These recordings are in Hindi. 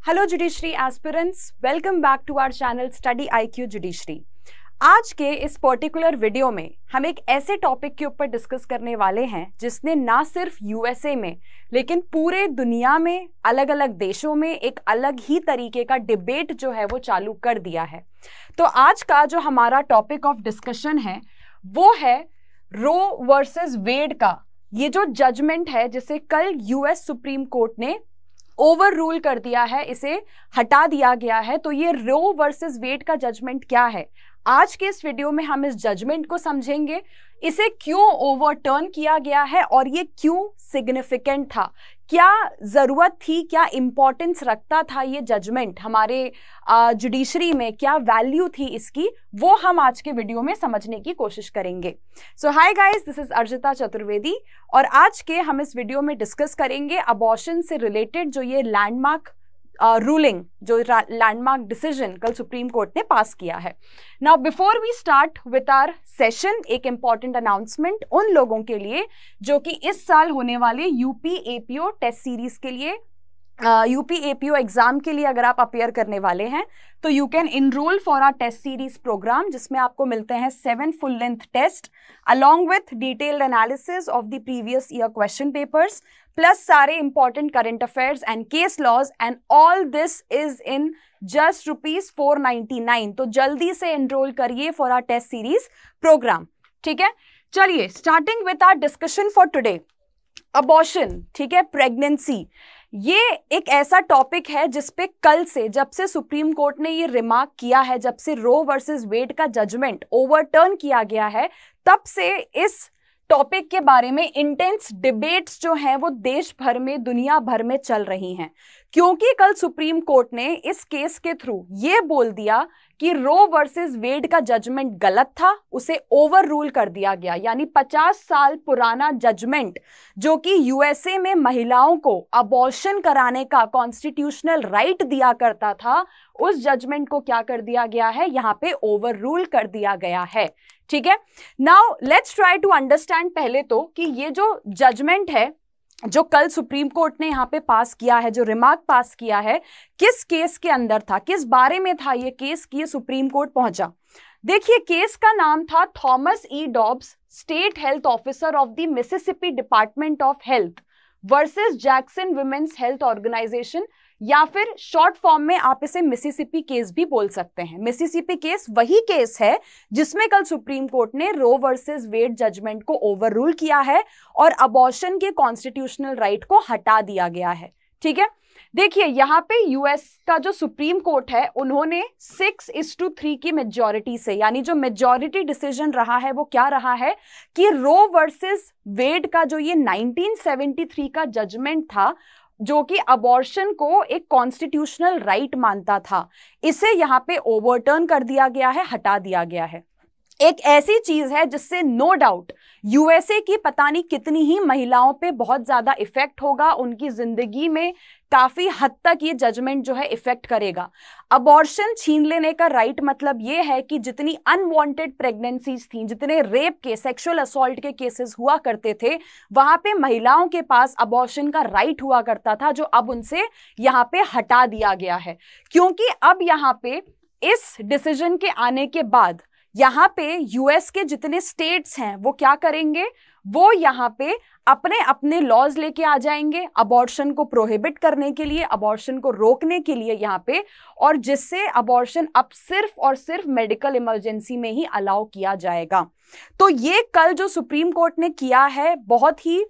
Hello judiciary aspirants, welcome back to our channel study IQ judiciary. आज के इस पर्टिकुलर वीडियो में हम एक ऐसे टॉपिक के ऊपर डिस्कस करने वाले हैं जिसने ना सिर्फ USA में लेकिन पूरे दुनिया में अलग अलग देशों में एक अलग ही तरीके का डिबेट जो है वो चालू कर दिया है। तो आज का जो हमारा टॉपिक ऑफ डिस्कशन है वो है रो वर्सेस वेड का ये जो जजमेंट है जिसे कल US सुप्रीम कोर्ट ने ओवर रूल कर दिया है, इसे हटा दिया गया है। तो ये रो वर्सेस वेड का जजमेंट क्या है, आज के इस वीडियो में हम इस जजमेंट को समझेंगे, इसे क्यों ओवरटर्न किया गया है और ये क्यों सिग्निफिकेंट था, क्या जरूरत थी, क्या इंपॉर्टेंस रखता था ये जजमेंट हमारे जुडिशरी में, क्या वैल्यू थी इसकी, वो हम आज के वीडियो में समझने की कोशिश करेंगे। So hi guys, this is Arjita Chaturvedi और आज के हम इस वीडियो में डिस्कस करेंगे अबॉर्शन से रिलेटेड जो ये लैंडमार्क रूलिंग, जो लैंडमार्क डिसीजन कल सुप्रीम कोर्ट ने पास किया है। Now before we start with our session, एक इंपॉर्टेंट अनाउंसमेंट उन लोगों के लिए जो कि इस साल होने वाले UP APO टेस्ट सीरीज के लिए, UP APO एग्जाम के लिए अगर आप अपेयर करने वाले हैं तो you can enrol for our test series programme, जिसमें आपको मिलते हैं 7 full length test along with detailed analysis of the previous year question papers plus सारे important current affairs and case laws, and all this is in just ₹499। तो जल्दी से एनरोल करिए for our test series programme, ठीक है। चलिए starting with our discussion for today, abortion, ठीक है, प्रेगनेंसी, ये एक ऐसा टॉपिक है जिसपे कल से, जब से सुप्रीम कोर्ट ने ये रिमार्क किया है, जब से रो वर्सेस वेड का जजमेंट ओवरटर्न किया गया है, तब से इस टॉपिक के बारे में इंटेंस डिबेट्स जो हैं वो देश भर में, दुनिया भर में चल रही हैं, क्योंकि कल सुप्रीम कोर्ट ने इस केस के थ्रू ये बोल दिया कि रो वर्सेस वेड का जजमेंट गलत था, उसे ओवर रूल कर दिया गया। यानी 50 साल पुराना जजमेंट जो कि USA में महिलाओं को अबॉर्शन कराने का कॉन्स्टिट्यूशनल राइट दिया करता था, उस जजमेंट को क्या कर दिया गया है, यहाँ पे ओवर रूल कर दिया गया है, ठीक है। Now let's try to understand पहले तो कि ये जो जजमेंट है जो कल सुप्रीम कोर्ट ने यहाँ पे पास किया है, जो रिमार्क पास किया है, किस केस के अंदर था, किस बारे में था ये केस कि ये सुप्रीम कोर्ट पहुंचा। देखिए, केस का नाम था Thomas E. Dobbs, state health officer of the Mississippi Department of Health versus Jackson Women's Health Organization, या फिर शॉर्ट फॉर्म में आप इसे मिसिसिपी केस भी बोल सकते हैं। मिसिसिपी केस वही केस है जिसमें कल सुप्रीम कोर्ट ने रो वर्सेस वेड जजमेंट को ओवररूल किया है और अबॉर्शन के कॉन्स्टिट्यूशनल राइट को हटा दिया गया है, ठीक है। देखिए, यहाँ पे US का जो सुप्रीम कोर्ट है, उन्होंने 6:3 की मेजॉरिटी से, यानी जो मेजॉरिटी डिसीजन रहा है वो क्या रहा है कि रो वर्सेस वेड का जो ये 1973 का जजमेंट था, जो कि अबॉर्शन को एक कॉन्स्टिट्यूशनल राइट मानता था, इसे यहाँ पे ओवरटर्न कर दिया गया है, हटा दिया गया है। एक ऐसी चीज है जिससे नो डाउट USA की पता नहीं कितनी ही महिलाओं पे बहुत ज्यादा इफेक्ट होगा, उनकी जिंदगी में काफी हद तक ये जजमेंट जो है इफेक्ट करेगा। अबॉर्शन छीन लेने का राइट मतलब ये है कि जितनी अनवांटेड प्रेगनेंसीज थी, जितने रेप के, सेक्सुअल असॉल्ट के केसेस हुआ करते थे, वहां पे महिलाओं के पास अबॉर्शन का राइट हुआ करता था, जो अब उनसे यहाँ पे हटा दिया गया है। क्योंकि अब यहाँ पे इस डिसीजन के आने के बाद यहाँ पे US के जितने स्टेट्स हैं वो क्या करेंगे, वो यहाँ पे अपने अपने लॉज लेके आ जाएंगे अबॉर्शन को प्रोहिबिट करने के लिए, अबॉर्शन को रोकने के लिए यहाँ पे, और जिससे अबॉर्शन अब सिर्फ और सिर्फ मेडिकल इमरजेंसी में ही अलाउ किया जाएगा। तो ये कल जो सुप्रीम कोर्ट ने किया है, बहुत ही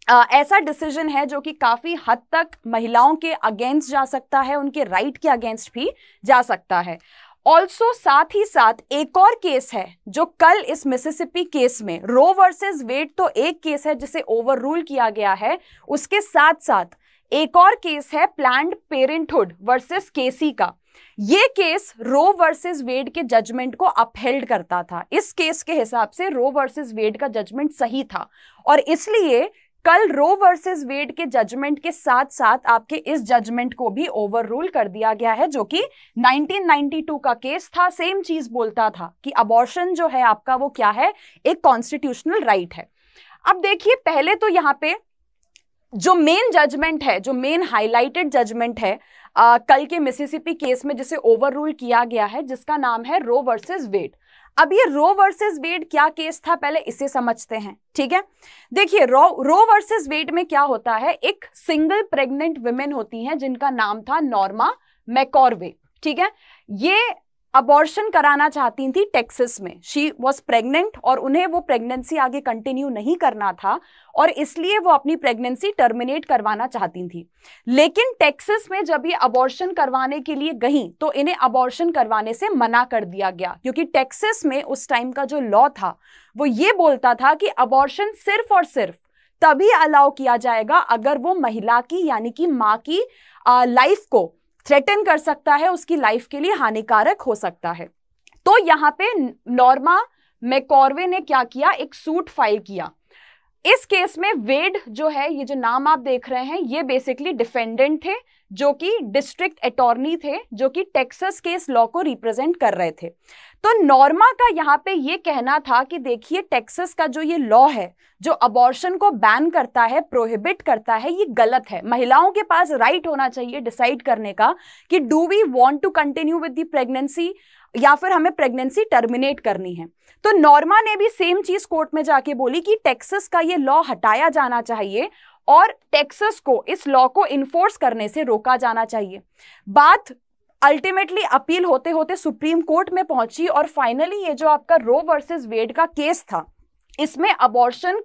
ऐसा डिसीजन है जो कि काफी हद तक महिलाओं के अगेंस्ट जा सकता है, उनके राइट के अगेंस्ट भी जा सकता है। ऑल्सो साथ ही साथ एक और केस है जो कल इस मिसिसिपी केस में, रो वर्सेस वेड तो एक केस है जिसे ओवर रूल किया गया है, उसके साथ साथ एक और केस है प्लान्ड पेरेंटहुड वर्सेस केसी का। ये केस रो वर्सेस वेड के जजमेंट को अपहेल्ड करता था। इस केस के हिसाब से रो वर्सेस वेड का जजमेंट सही था और इसलिए कल रो वर्सेस वेड के जजमेंट के साथ साथ आपके इस जजमेंट को भी ओवर रूल कर दिया गया है, जो कि 1992 का केस था। सेम चीज बोलता था कि अबॉर्शन जो है आपका वो क्या है, एक कॉन्स्टिट्यूशनल राइट है। अब देखिए, पहले तो यहाँ पे जो मेन जजमेंट है, जो मेन हाईलाइटेड जजमेंट है कल के मिसिसिपी केस में जिसे ओवर रूल किया गया है, जिसका नाम है रो वर्सेस वेड। अब ये रो वर्सेस वेड क्या केस था, पहले इसे समझते हैं, ठीक है। देखिए रो वर्सेस वेड में क्या होता है, एक सिंगल प्रेग्नेंट वुमेन होती हैं जिनका नाम था नॉर्मा मैकॉर्वे, ठीक है। ये अबॉर्शन कराना चाहती थी टेक्सास में। शी वॉज प्रेग्नेंट और उन्हें वो प्रेगनेंसी आगे कंटिन्यू नहीं करना था और इसलिए वो अपनी प्रेगनेंसी टर्मिनेट करवाना चाहती थी। लेकिन टेक्सास में जब ये अबॉर्शन करवाने के लिए गई तो इन्हें अबॉर्शन करवाने से मना कर दिया गया, क्योंकि टेक्सास में उस टाइम का जो लॉ था वो ये बोलता था कि अबॉर्शन सिर्फ और सिर्फ तभी अलाउ किया जाएगा अगर वो महिला की यानी कि माँ की लाइफ को थ्रेटन कर सकता है, उसकी लाइफ के लिए हानिकारक हो सकता है। तो यहाँ पे नॉर्मा मैकॉर्वे ने क्या किया, एक सूट फाइल किया। इस केस में वेड जो है, ये जो नाम आप देख रहे हैं, ये बेसिकली डिफेंडेंट थे जो कि डिस्ट्रिक्ट अटॉर्नी थे, जो कि टेक्सास केस लॉ को रिप्रेजेंट कर रहे थे। तो नॉर्मा का यहाँ पे ये कहना था कि देखिए टेक्सास का जो ये लॉ है जो अबॉर्शन को बैन करता है, प्रोहिबिट करता है, ये गलत है। महिलाओं के पास राइट होना चाहिए डिसाइड करने का कि do we want to continue with the pregnancy या फिर हमें प्रेगनेंसी टर्मिनेट करनी है। तो नॉर्मा ने भी सेम चीज कोर्ट में जाके बोली कि टेक्सास का ये लॉ हटाया जाना चाहिए और टेक्सास को इस लॉ को इन्फोर्स करने से रोका जाना चाहिए। बात अल्टीमेटली अपील होते होते सुप्रीम कोर्ट में पहुंची और फाइनली ये जो आपका रो वर्सेस वेड का केस था, इसमें अबॉर्शन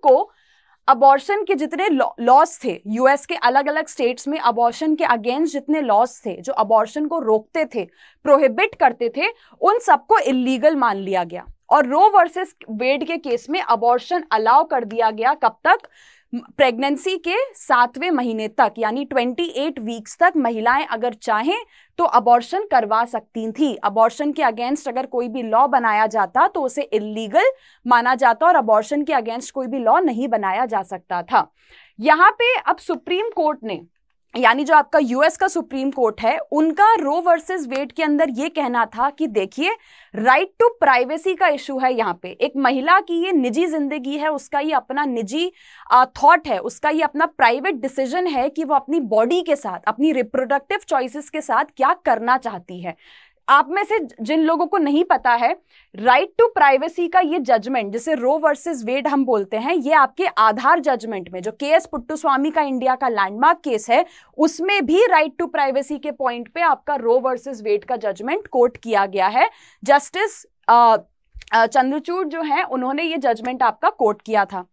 के जितने लॉज थे यूएस के अलग अलग स्टेट्स में, अबॉर्शन के अगेंस्ट जितने लॉज थे जो अबॉर्शन को रोकते थे, प्रोहिबिट करते थे, उन सबको इलीगल मान लिया गया। और रो वर्सेस वेड के केस में अबॉर्शन अलाउ कर दिया गया, कब तक, प्रेगनेंसी के 7वें महीने तक, यानी 28 वीक्स तक महिलाएं अगर चाहें तो अबॉर्शन करवा सकती थी। अबॉर्शन के अगेंस्ट अगर कोई भी लॉ बनाया जाता तो उसे इलीगल माना जाता और अबॉर्शन के अगेंस्ट कोई भी लॉ नहीं बनाया जा सकता था। यहाँ पे अब सुप्रीम कोर्ट ने, यानी जो आपका यूएस का सुप्रीम कोर्ट है, उनका रो वर्सेस वेड के अंदर ये कहना था कि देखिए राइट टू प्राइवेसी का इशू है। यहाँ पे एक महिला की ये निजी जिंदगी है, उसका ये अपना निजी थॉट है, उसका ये अपना प्राइवेट डिसीजन है कि वो अपनी बॉडी के साथ, अपनी रिप्रोडक्टिव चॉइसेस के साथ क्या करना चाहती है। आप में से जिन लोगों को नहीं पता है, राइट टू प्राइवेसी का ये जजमेंट जिसे रो वर्सेस वेड हम बोलते हैं, ये आपके आधार जजमेंट में जो के.एस. पुट्टुस्वामी का इंडिया का लैंडमार्क केस है, उसमें भी राइट टू प्राइवेसी के पॉइंट पे आपका रो वर्सेस वेड का जजमेंट कोट किया गया है। जस्टिस चंद्रचूड़ जो है, उन्होंने ये जजमेंट आपका कोट किया था।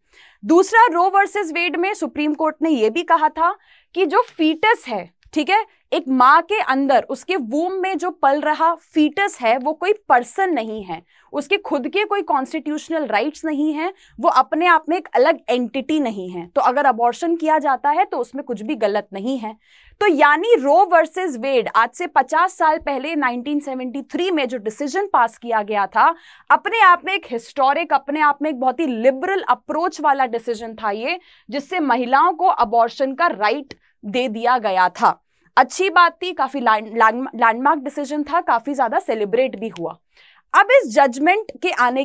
दूसरा, रो वर्सेस वेड में सुप्रीम कोर्ट ने यह भी कहा था कि जो फीटस है, ठीक है, एक माँ के अंदर उसके वूम में जो पल रहा फीटस है, वो कोई पर्सन नहीं है, उसके खुद के कोई कॉन्स्टिट्यूशनल राइट्स नहीं है, वो अपने आप में एक अलग एंटिटी नहीं है। तो अगर अबॉर्शन किया जाता है तो उसमें कुछ भी गलत नहीं है। तो यानी रो वर्सेस वेड आज से 50 साल पहले 1973 में जो डिसीजन पास किया गया था, अपने आप में एक हिस्टोरिक, अपने आप में एक बहुत ही लिबरल अप्रोच वाला डिसीजन था ये, जिससे महिलाओं को अबॉर्शन का राइट दे दिया गया था। अच्छी बात थी, काफी लैंडमार्क डिसीजन था, काफी ज्यादा सेलिब्रेट भी हुआ। अब इस जजमेंट के आने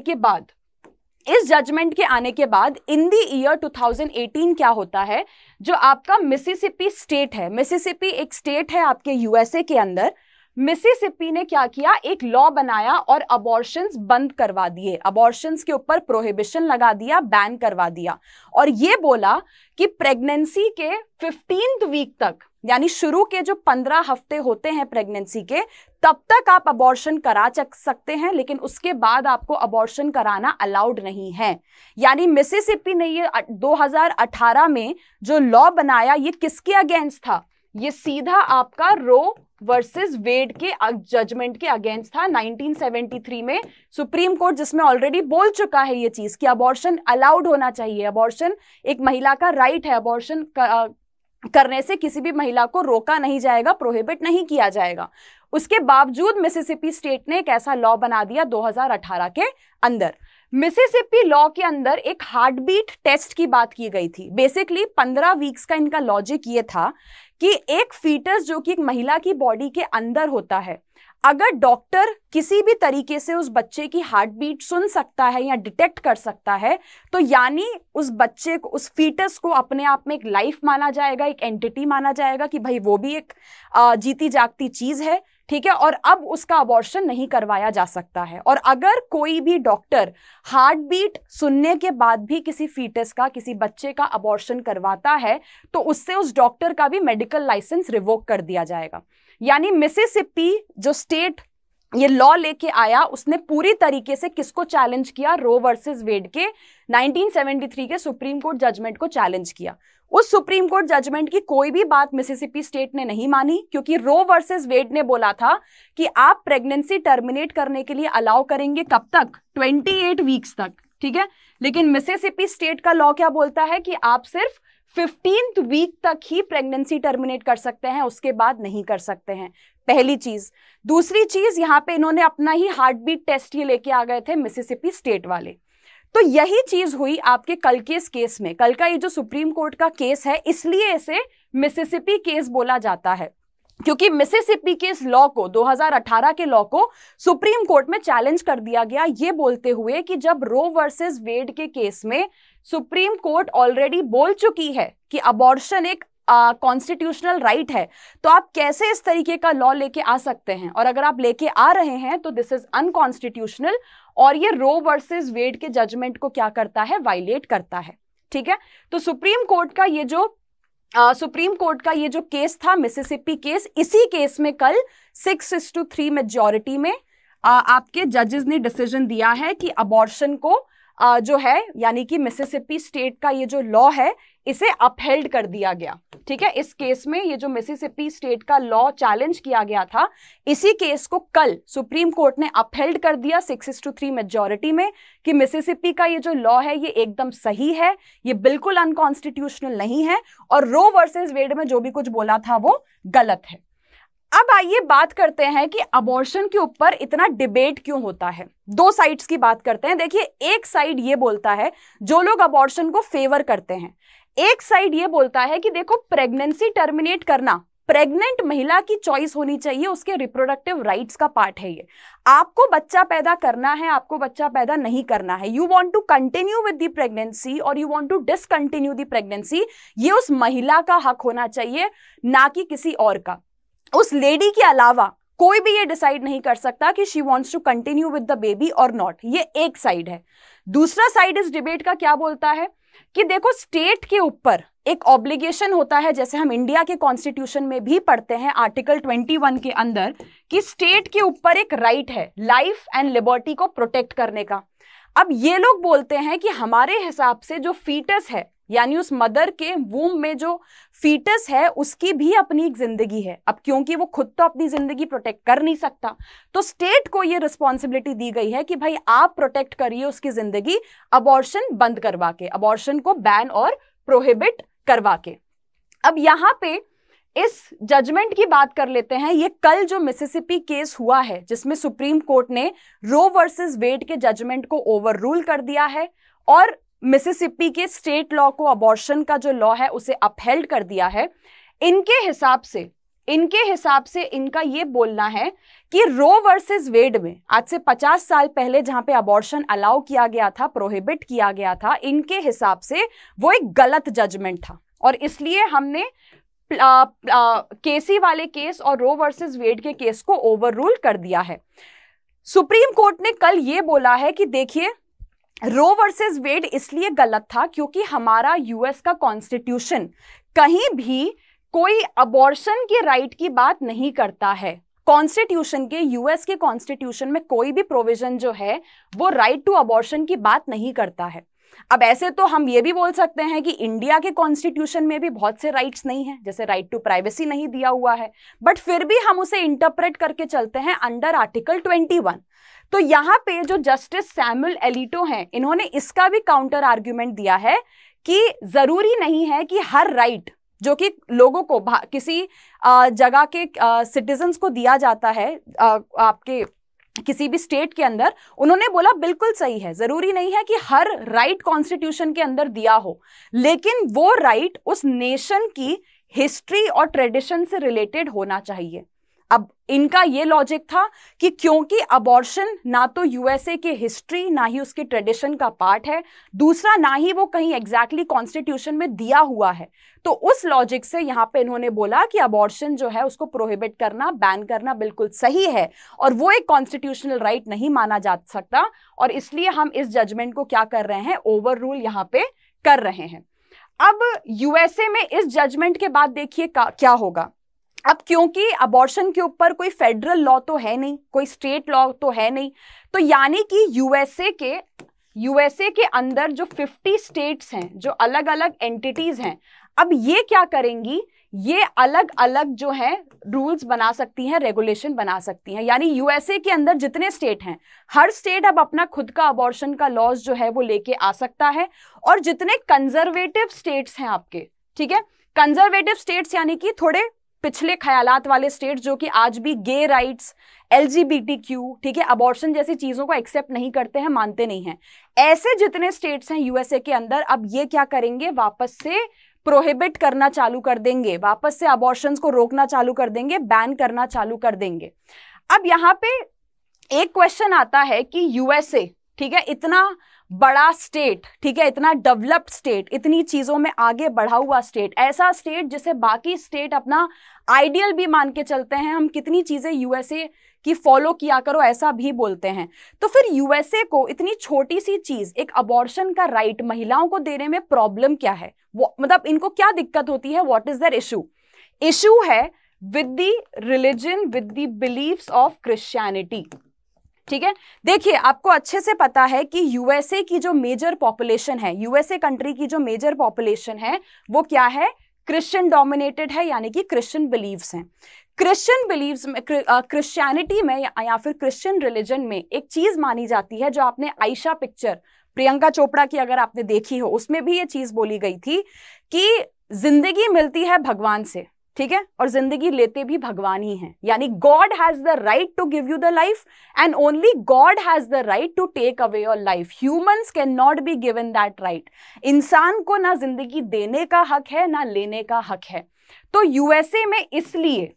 के बाद इन द ईयर 2018 क्या होता है, जो आपका मिसिसिपी स्टेट है, मिसिसिपी एक स्टेट है आपके यूएसए के अंदर, मिसिसिपी ने क्या किया, एक लॉ बनाया और अबॉर्शंस बंद करवा दिए, अबॉर्शंस के ऊपर प्रोहिबिशन लगा दिया, बैन करवा दिया, और ये बोला कि प्रेगनेंसी के 15th वीक तक, यानी शुरू के जो 15 हफ्ते होते हैं प्रेगनेंसी के, तब तक आप अबॉर्शन करा सकते हैं, लेकिन उसके बाद आपको अबॉर्शन कराना अलाउड नहीं है। यानी मिसिसिपी ने ये 2018 में जो लॉ बनाया, ये किसके अगेंस्ट था, ये सीधा आपका रो वर्सेस वेड के जजमेंट के अगेंस्ट था। 1973 में सुप्रीम कोर्ट, जिसमें ऑलरेडी बोल चुका है ये चीज कि अबॉर्शन अलाउड होना चाहिए, अबॉर्शन एक महिला का राइट है, अबॉर्शन करने से किसी भी महिला को रोका नहीं जाएगा, प्रोहिबिट नहीं किया जाएगा। उसके बावजूद मिसिसिपी स्टेट ने एक ऐसा लॉ बना दिया 2018 के अंदर। मिसिसिपी लॉ के अंदर एक हार्ट बीट टेस्ट की बात की गई थी। बेसिकली 15 वीक्स का इनका लॉजिक ये था कि एक फीटस जो कि एक महिला की बॉडी के अंदर होता है, अगर डॉक्टर किसी भी तरीके से उस बच्चे की हार्ट बीट सुन सकता है या डिटेक्ट कर सकता है, तो यानी उस बच्चे को, उस फीटस को अपने आप में एक लाइफ माना जाएगा, एक एंटिटी माना जाएगा कि भाई वो भी एक जीती जागती चीज है, ठीक है, और अब उसका अबॉर्शन नहीं करवाया जा सकता है। और अगर कोई भी डॉक्टर हार्ट बीट सुनने के बाद भी किसी फीटस का, किसी बच्चे का अबॉर्शन करवाता है, तो उससे उस डॉक्टर का भी मेडिकल लाइसेंस रिवोक कर दिया जाएगा। यानी मिसिसिपी जो स्टेट ये लॉ लेके आया, उसने पूरी तरीके से किसको चैलेंज किया? रो वर्सेस वेड के 1973 के सुप्रीम कोर्ट जजमेंट को चैलेंज किया। उस सुप्रीम कोर्ट जजमेंट की कोई भी बात मिसिसिपी स्टेट ने नहीं मानी, क्योंकि रो वर्सेस वेड ने बोला था कि आप प्रेगनेंसी टर्मिनेट करने के लिए अलाउ करेंगे कब तक? 28 वीक्स तक, ठीक है। लेकिन मिसिसिपी स्टेट का लॉ क्या बोलता है कि आप सिर्फ 15th वीक तक ही प्रेगनेंसी टर्मिनेट कर सकते हैं, उसके बाद नहीं कर सकते हैं। पहली चीज। दूसरी चीज, यहां पे इन्होंने अपना ही हार्ट बीट टेस्ट ये लेके आ गए थे मिसिसिपी स्टेट वाले। तो यही चीज हुई आपके कल के इस केस में। कल का ये जो सुप्रीम कोर्ट का केस है, इसलिए इसे मिसिसिपी केस बोला जाता है, क्योंकि मिसिसिपी के इस लॉ को, 2018 के लॉ को सुप्रीम कोर्ट में चैलेंज कर दिया गया, ये बोलते हुए कि जब रो वर्सेस वेड के केस में सुप्रीम कोर्ट ऑलरेडी बोल चुकी है कि अबॉर्शन एक कॉन्स्टिट्यूशनल राइट है, तो आप कैसे इस तरीके का लॉ लेके आ सकते हैं? और अगर आप लेके आ रहे हैं तो दिस इज अनकॉन्स्टिट्यूशनल, और ये रो वर्सेस वेड के जजमेंट को क्या करता है? वायलेट करता है, ठीक है। तो सुप्रीम कोर्ट का ये जो केस था, मिसिसिपी केस, इसी केस में कल 6-3 मेजॉरिटी में आपके जजेस ने डिसीजन दिया है कि अबॉर्शन को जो है, यानी कि मिसिसिपी स्टेट का ये जो लॉ है, इसे अपहेल्ड कर दिया गया, ठीक है। इस केस में ये जो मिसिसिपी स्टेट का लॉ चैलेंज किया गया था, इसी केस को कल सुप्रीम कोर्ट ने अपहेल्ड कर दिया 6-3 मेजॉरिटी में, कि मिसिसिपी का ये जो लॉ है ये एकदम सही है, ये बिल्कुल अनकॉन्स्टिट्यूशनल नहीं है, और रो वर्सेस वेड में जो भी कुछ बोला था वो गलत है। अब आइए बात करते हैं कि अबॉर्शन के ऊपर इतना डिबेट क्यों होता है। दो साइड्स की बात करते हैं। देखिए, एक साइड ये बोलता है, जो लोग अबॉर्शन को फेवर करते हैं, एक साइड ये बोलता है कि देखो, प्रेगनेंसी टर्मिनेट करना प्रेग्नेंट महिला की चॉइस होनी चाहिए, उसके रिप्रोडक्टिव राइट्स का पार्ट है ये। आपको बच्चा पैदा करना है, आपको बच्चा पैदा नहीं करना है, you want to continue with the pregnancy और you want to discontinue the pregnancy, ये उस महिला का हक होना चाहिए, ना कि किसी और का। उस लेडी के अलावा कोई भी ये डिसाइड नहीं कर सकता कि she wants to continue with the baby और नॉट। ये एक साइड है। दूसरा साइड इस डिबेट का क्या बोलता है कि देखो, स्टेट के ऊपर एक ऑब्लिगेशन होता है, जैसे हम इंडिया के कॉन्स्टिट्यूशन में भी पढ़ते हैं आर्टिकल 21 के अंदर, कि स्टेट के ऊपर एक राइट है लाइफ एंड लिबर्टी को प्रोटेक्ट करने का। अब ये लोग बोलते हैं कि हमारे हिसाब से जो फीटस है, यानी उस मदर के वूम में जो फीटस है, उसकी भी अपनी एक जिंदगी है। अब क्योंकि वो खुद तो अपनी जिंदगी प्रोटेक्ट कर नहीं सकता, तो स्टेट को ये रिस्पॉन्सिबिलिटी दी गई है कि भाई आप प्रोटेक्ट करिए उसकी जिंदगी, अबॉर्शन बंद करवा के, अबॉर्शन को बैन और प्रोहिबिट करवा के। अब यहाँ पे इस जजमेंट की बात कर लेते हैं। ये कल जो मिसिसिपी केस हुआ है, जिसमें सुप्रीम कोर्ट ने रो वर्सेस वेड के जजमेंट को ओवररूल कर दिया है और मिसिसिपी के स्टेट लॉ को, अबॉर्शन का जो लॉ है, उसे अपहेल्ड कर दिया है। इनके हिसाब से इनका ये बोलना है कि रो वर्सेस वेड में आज से 50 साल पहले जहां पे अबॉर्शन अलाउ किया गया था, प्रोहिबिट किया गया था, इनके हिसाब से वो एक गलत जजमेंट था, और इसलिए हमने केसी वाले केस और रो वर्सेस वेड के केस को ओवररूल कर दिया है। सुप्रीम कोर्ट ने कल ये बोला है कि देखिए, रो वर्सेस वेड इसलिए गलत था क्योंकि हमारा यूएस का कॉन्स्टिट्यूशन कहीं भी कोई अबॉर्शन के राइट की बात नहीं करता है। कॉन्स्टिट्यूशन के, यूएस के कॉन्स्टिट्यूशन में कोई भी प्रोविजन जो है वो राइट टू अबॉर्शन की बात नहीं करता है। अब ऐसे तो हम ये भी बोल सकते हैं कि इंडिया के कॉन्स्टिट्यूशन में भी बहुत से राइट्स नहीं हैं, जैसे राइट टू प्राइवेसी नहीं दिया हुआ है, बट फिर भी हम उसे इंटरप्रेट करके चलते हैं अंडर आर्टिकल 21। तो यहाँ पे जो जस्टिस सैमुअल एलिटो हैं, इन्होंने इसका भी काउंटर आर्ग्यूमेंट दिया है कि जरूरी नहीं है कि हर राइट जो कि लोगों को किसी जगह के सिटीजन्स को दिया जाता है आपके किसी भी स्टेट के अंदर, उन्होंने बोला बिल्कुल सही है, जरूरी नहीं है कि हर राइट कॉन्स्टिट्यूशन के अंदर दिया हो, लेकिन वो राइट उस नेशन की हिस्ट्री और ट्रेडिशन से रिलेटेड होना चाहिए। अब इनका ये लॉजिक था कि क्योंकि अबॉर्शन ना तो यूएसए के हिस्ट्री ना ही उसकी ट्रेडिशन का पार्ट है, दूसरा ना ही वो कहीं एग्जैक्टली कॉन्स्टिट्यूशन में दिया हुआ है, तो उस लॉजिक से यहाँ पे इन्होंने बोला कि अबॉर्शन जो है उसको प्रोहिबिट करना, बैन करना बिल्कुल सही है और वो एक कॉन्स्टिट्यूशनल राइट नहीं माना जा सकता, और इसलिए हम इस जजमेंट को क्या कर रहे हैं, ओवर रूल यहाँ पे कर रहे हैं। अब यूएसए में इस जजमेंट के बाद देखिए क्या होगा। अब क्योंकि अबॉर्शन के ऊपर कोई फेडरल लॉ तो है नहीं, कोई स्टेट लॉ तो है नहीं, तो यानी कि यूएसए के अंदर जो 50 स्टेट्स हैं, जो अलग अलग एंटिटीज हैं, अब ये क्या करेंगी, ये अलग अलग जो है रूल्स बना सकती हैं, रेगुलेशन बना सकती हैं। यानी यूएसए के अंदर जितने स्टेट हैं, हर स्टेट अब अपना खुद का अबॉर्शन का लॉज जो है वो लेके आ सकता है। और जितने कंजर्वेटिव स्टेट्स हैं आपके, ठीक है, कंजर्वेटिव स्टेट्स यानी कि थोड़े पिछले ख्यालात वाले स्टेट्स जो कि आज भी गे राइट्स, LGBTQ, ठीक है, अबॉर्शन जैसी चीजों को एक्सेप्ट नहीं करते हैं, मानते नहीं हैं, ऐसे जितने स्टेट्स हैं यूएसए के अंदर, अब ये क्या करेंगे, वापस से प्रोहिबिट करना चालू कर देंगे, वापस से अबॉर्शंस को रोकना चालू कर देंगे, बैन करना चालू कर देंगे। अब यहाँ पे एक क्वेश्चन आता है कि यूएसए, ठीक है, इतना बड़ा स्टेट, ठीक है, इतना डेवलप्ड स्टेट, इतनी चीजों में आगे बढ़ा हुआ स्टेट, ऐसा स्टेट जिसे बाकी स्टेट अपना आइडियल भी मान के चलते हैं, हम कितनी चीजें यूएसए की फॉलो किया करो ऐसा भी बोलते हैं, तो फिर यूएसए को इतनी छोटी सी चीज, एक अबॉर्शन का राइट महिलाओं को देने में प्रॉब्लम क्या है, वो मतलब इनको क्या दिक्कत होती है, what is their issue? Issue है with the religion, with the beliefs of Christianity, ठीक है। देखिए, आपको अच्छे से पता है कि यूएसए की जो मेजर पॉपुलेशन है, यूएसए कंट्री की जो मेजर पॉपुलेशन है वो क्या है, क्रिश्चियन डोमिनेटेड है, यानी कि क्रिश्चियन बिलीव्स हैं। क्रिश्चियन बिलीव्स में, क्रिश्चियनिटी में या फिर क्रिश्चियन रिलीजन में एक चीज मानी जाती है, जो आपने आयशा पिक्चर प्रियंका चोपड़ा की अगर आपने देखी हो, उसमें भी ये चीज बोली गई थी कि जिंदगी मिलती है भगवान से, ठीक है, और जिंदगी लेते भी भगवान ही हैं, यानी God has the right to give you the life and only God has the right to take away your life, humans can not be given that right. इंसान को ना जिंदगी देने का हक है ना लेने का हक है। तो यूएसए में इसलिए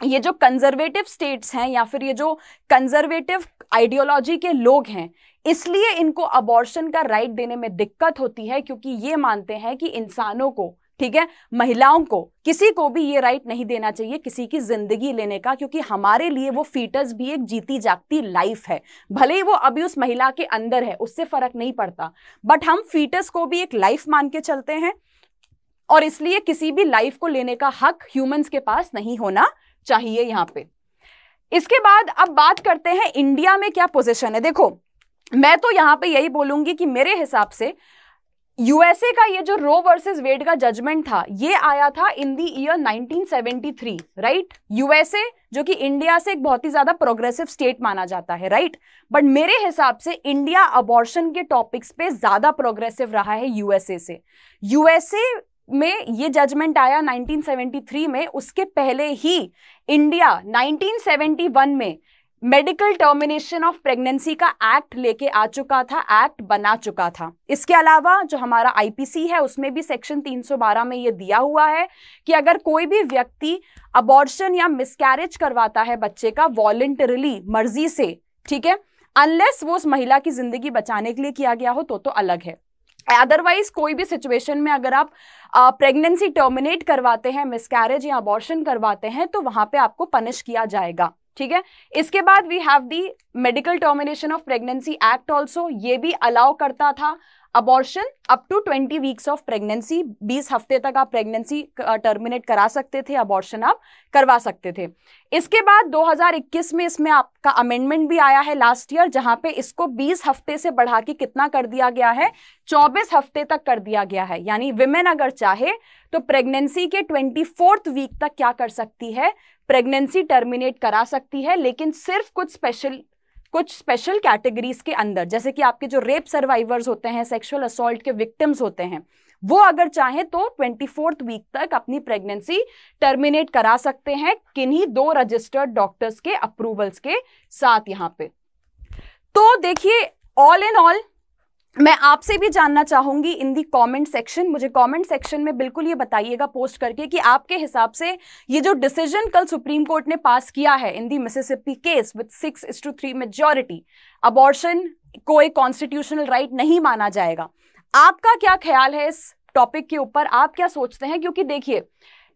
ये जो कंजर्वेटिव स्टेट्स हैं या फिर ये जो कंजर्वेटिव आइडियोलॉजी के लोग हैं, इसलिए इनको अबॉर्शन का राइट देने में दिक्कत होती है, क्योंकि ये मानते हैं कि इंसानों को, ठीक है, महिलाओं को, किसी को भी ये राइट नहीं देना चाहिए किसी की जिंदगी लेने का, क्योंकि हमारे लिए वो फीटस भी एक जीती जागती लाइफ है, भले ही वो अभी उस महिला के अंदर है, उससे फर्क नहीं पड़ता, बट हम फीटस को भी एक लाइफ मान के चलते हैं, और इसलिए किसी भी लाइफ को लेने का हक ह्यूमंस के पास नहीं होना चाहिए यहाँ पे। इसके बाद अब बात करते हैं इंडिया में क्या पोजीशन है। देखो, मैं तो यहाँ पे यही बोलूंगी कि मेरे हिसाब से यूएसए का ये जो रो वर्सेस वेड का जजमेंट था, ये आया था in the year 1973, right. USA जो कि इंडिया से एक बहुत ही ज्यादा प्रोग्रेसिव स्टेट माना जाता है, राइट, बट मेरे हिसाब से इंडिया अबॉर्शन के टॉपिक्स पे ज्यादा प्रोग्रेसिव रहा है यूएसए से। यूएसए में ये जजमेंट आया 1973 में, उसके पहले ही इंडिया 1971 में मेडिकल टर्मिनेशन ऑफ प्रेगनेंसी का एक्ट लेके आ चुका था, एक्ट बना चुका था। इसके अलावा जो हमारा आईपीसी है उसमें भी सेक्शन 312 में ये दिया हुआ है कि अगर कोई भी व्यक्ति अबॉर्शन या मिसकैरेज करवाता है बच्चे का वॉलंटरली, मर्जी से, ठीक है, अनलेस वो उस महिला की जिंदगी बचाने के लिए किया गया हो तो अलग है। अदरवाइज कोई भी सिचुएशन में अगर आप प्रेगनेंसी टर्मिनेट करवाते हैं, मिसकैरेज या अबॉर्शन करवाते हैं, तो वहां पे आपको पनिश किया जाएगा, ठीक है। इसके बाद we have the Medical Termination of Pregnancy Act also, ये भी अलाउ करता था abortion up to 20 weeks of pregnancy, 20 हफ्ते तक आप प्रेगनेंसी टर्मिनेट करा सकते थे, अबॉर्शन आप करवा सकते थे। इसके बाद 2021 में इसमें आपका अमेंडमेंट भी आया है लास्ट ईयर, जहां पे इसको 20 हफ्ते से बढ़ा के कितना कर दिया गया है, 24 हफ्ते तक कर दिया गया है। यानी विमेन अगर चाहे तो प्रेगनेंसी के 24th वीक तक क्या कर सकती है, प्रेगनेंसी टर्मिनेट करा सकती है, लेकिन सिर्फ कुछ स्पेशल कैटेगरीज के अंदर, जैसे कि आपके जो रेप सर्वाइवर्स होते हैं, सेक्सुअल असॉल्ट के विक्टिम्स होते हैं, वो अगर चाहें तो 24th वीक तक अपनी प्रेगनेंसी टर्मिनेट करा सकते हैं, किन्हीं 2 रजिस्टर्ड डॉक्टर्स के अप्रूवल्स के साथ यहाँ पे। तो देखिए, ऑल इन ऑल मैं आपसे भी जानना चाहूंगी इन दी कमेंट सेक्शन, मुझे कमेंट सेक्शन में बिल्कुल ये बताइएगा पोस्ट करके कि आपके हिसाब से ये जो डिसीजन कल सुप्रीम कोर्ट ने पास किया है in the Mississippi case with 6-3 majority, abortion को एक कॉन्स्टिट्यूशनल राइट नहीं माना जाएगा, आपका क्या ख्याल है इस टॉपिक के ऊपर? आप क्या सोचते हैं? क्योंकि देखिए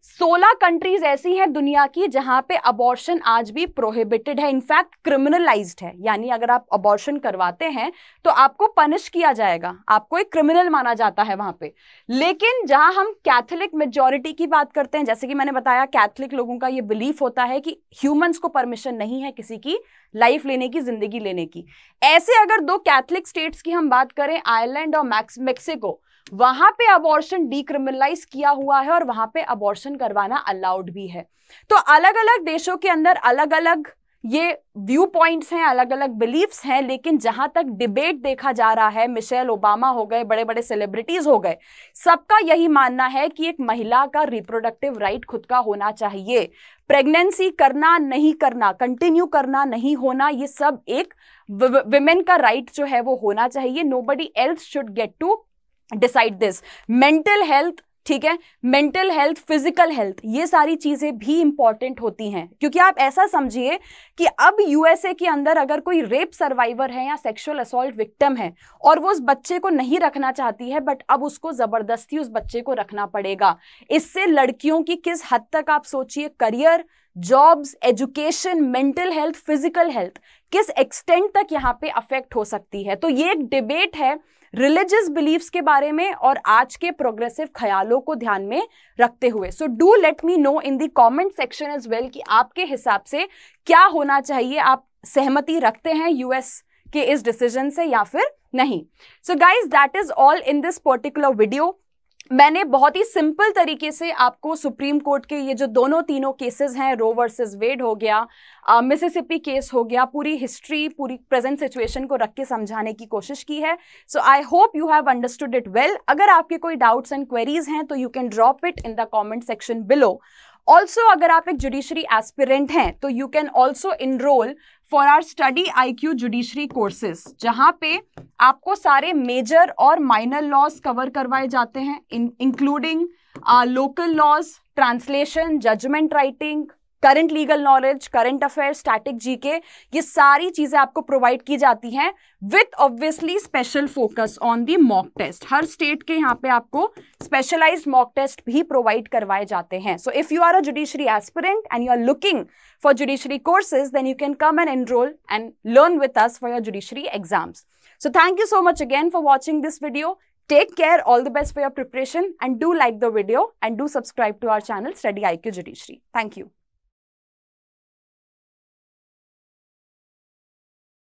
16 कंट्रीज ऐसी हैं दुनिया की जहां पे अबॉर्शन आज भी प्रोहिबिटेड है, इनफैक्ट क्रिमिनलाइज्ड है, यानी अगर आप अबॉर्शन करवाते हैं तो आपको पनिश किया जाएगा, आपको एक क्रिमिनल माना जाता है वहां पे। लेकिन जहां हम कैथोलिक मेजॉरिटी की बात करते हैं, जैसे कि मैंने बताया कैथोलिक लोगों का ये बिलीफ होता है कि ह्यूमंस को परमिशन नहीं है किसी की लाइफ लेने की, जिंदगी लेने की। ऐसे अगर 2 कैथोलिक स्टेट्स की हम बात करें, आयरलैंड और मैक्सिको, वहां पे अबॉर्शन डीक्रिमिनलाइज किया हुआ है और वहां पे अबॉर्शन करवाना अलाउड भी है। तो अलग अलग देशों के अंदर अलग अलग ये व्यू पॉइंट्स हैं, अलग अलग बिलीफ्स हैं, लेकिन जहां तक डिबेट देखा जा रहा है, मिशेल ओबामा हो गए, बड़े बड़े सेलिब्रिटीज हो गए, सबका यही मानना है कि एक महिला का रिप्रोडक्टिव राइट खुद का होना चाहिए। प्रेगनेंसी करना नहीं करना, कंटिन्यू करना नहीं होना, ये सब एक विमेन का राइट जो है वो होना चाहिए। Nobody else should get to decide this. Mental health, ठीक है, मेंटल हेल्थ, फिजिकल हेल्थ, ये सारी चीजें भी इंपॉर्टेंट होती हैं। क्योंकि आप ऐसा समझिए कि अब यूएसए के अंदर अगर कोई रेप सर्वाइवर है या सेक्सुअल असॉल्ट विक्टिम है और वो उस बच्चे को नहीं रखना चाहती है, बट अब उसको जबरदस्ती उस बच्चे को रखना पड़ेगा। इससे लड़कियों की किस हद तक, आप सोचिए, career, jobs, education, mental health, physical health किस एक्सटेंट तक यहाँ पे अफेक्ट हो सकती है। तो ये एक डिबेट है रिलीजियस बिलीफ्स के बारे में और आज के प्रोग्रेसिव ख्यालों को ध्यान में रखते हुए। So do let me know in the comment section as well कि आपके हिसाब से क्या होना चाहिए, आप सहमति रखते हैं यूएस के इस डिसीजन से या फिर नहीं। So guys, that is all in this particular video. मैंने बहुत ही सिंपल तरीके से आपको सुप्रीम कोर्ट के ये जो तीनों केसेस हैं, रो वर्सेस वेड हो गया, मिसिसिपी केस हो गया, पूरी हिस्ट्री, पूरी प्रेजेंट सिचुएशन को रख के समझाने की कोशिश की है। So I hope you have understood it well. अगर आपके कोई डाउट्स एंड क्वेरीज हैं तो you can drop it in the comment section below. Also अगर आप एक जुडिशरी एस्पिरेंट हैं तो you can also enrol for our study IQ judiciary courses, जहां पे आपको सारे मेजर और माइनर लॉज कवर करवाए जाते हैं, including local laws, translation, judgement writing, current legal knowledge, current affair, static GK, ये सारी चीजें आपको प्रोवाइड की जाती हैं with obviously special focus on the mock test. हर स्टेट के यहाँ पे आपको स्पेशलाइज्ड मॉक टेस्ट भी प्रोवाइड करवाए जाते हैं। So if you are a judiciary aspirant and you are looking for judiciary courses, then you can come and enroll and learn with us for your judiciary exams. So thank you so much again for watching this video. Take care, all the best for your preparation, and do like the video and do subscribe to our channel Study IQ Judiciary. Thank you.